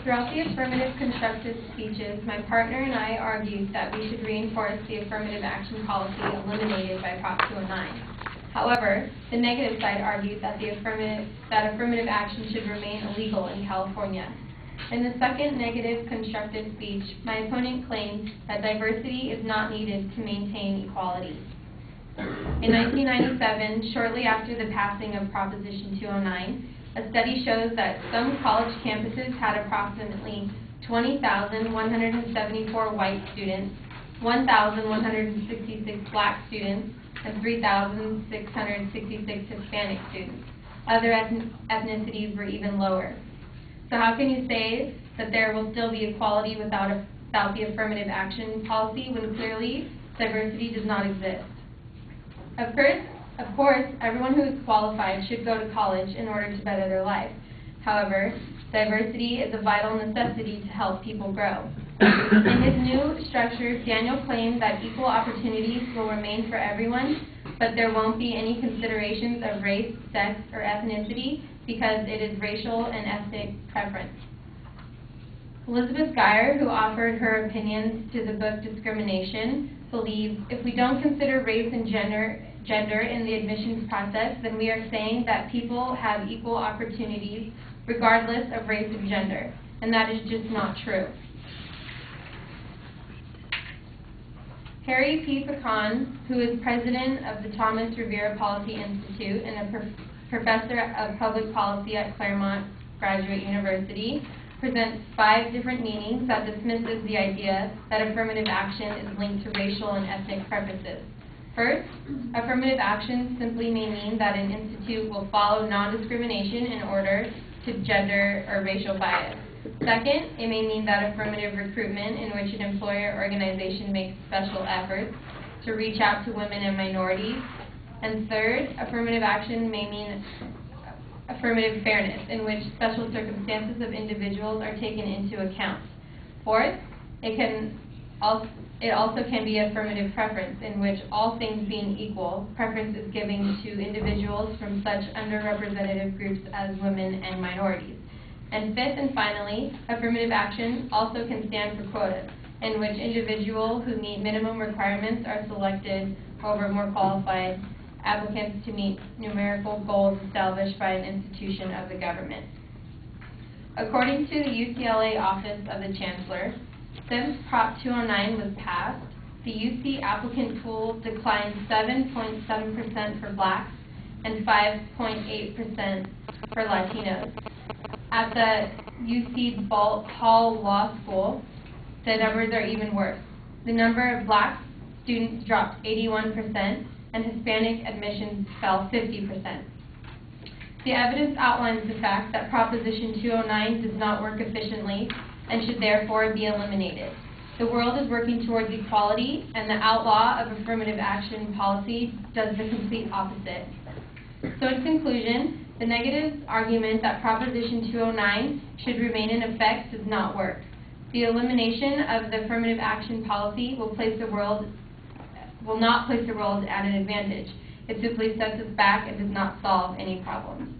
Throughout the affirmative constructive speeches, my partner and I argued that we should reinforce the affirmative action policy eliminated by Prop 209. However, the negative side argued that affirmative action should remain illegal in California. In the second negative constructive speech, my opponent claimed that diversity is not needed to maintain equality. In 1997, shortly after the passing of Proposition 209, a study shows that some college campuses had approximately 20,174 white students, 1,166 black students, and 3,666 Hispanic students. Other ethnicities were even lower. So how can you say that there will still be equality without the affirmative action policy when clearly diversity does not exist? Of course, everyone who is qualified should go to college in order to better their life. However, diversity is a vital necessity to help people grow. In his new structure, Daniel claimed that equal opportunities will remain for everyone, but there won't be any considerations of race, sex, or ethnicity because it is racial and ethnic preference. Elizabeth Geyer, who offered her opinions to the book Discrimination, believes if we don't consider race and gender in the admissions process, then we are saying that people have equal opportunities regardless of race and gender, and that is just not true. Harry P. Pecan, who is president of the Thomas Rivera Policy Institute and a professor of public policy at Claremont Graduate University, presents 5 different meanings that dismisses the idea that affirmative action is linked to racial and ethnic preferences. First, affirmative action simply may mean that an institute will follow non-discrimination in order to gender or racial bias. Second, it may mean that affirmative recruitment in which an employer organization makes special efforts to reach out to women and minorities. And third, affirmative action may mean affirmative fairness, in which special circumstances of individuals are taken into account. Fourth, it also can be affirmative preference, in which, all things being equal, preference is given to individuals from such underrepresented groups as women and minorities. And fifth and finally, affirmative action also can stand for quotas, in which individuals who meet minimum requirements are selected over more qualified applicants to meet numerical goals established by an institution of the government. According to the UCLA Office of the Chancellor, since Prop 209 was passed, the UC applicant pool declined 7.7% for blacks and 5.8% for Latinos. At the UC Hall Law School, the numbers are even worse. The number of black students dropped 81%, and Hispanic admissions fell 50%. The evidence outlines the fact that Proposition 209 does not work efficiently and should therefore be eliminated. The world is working towards equality, and the outlaw of affirmative action policy does the complete opposite. So in conclusion, the negative argument that Proposition 209 should remain in effect does not work. The elimination of the affirmative action policy will not place the world at an advantage. It simply sets us back and does not solve any problems.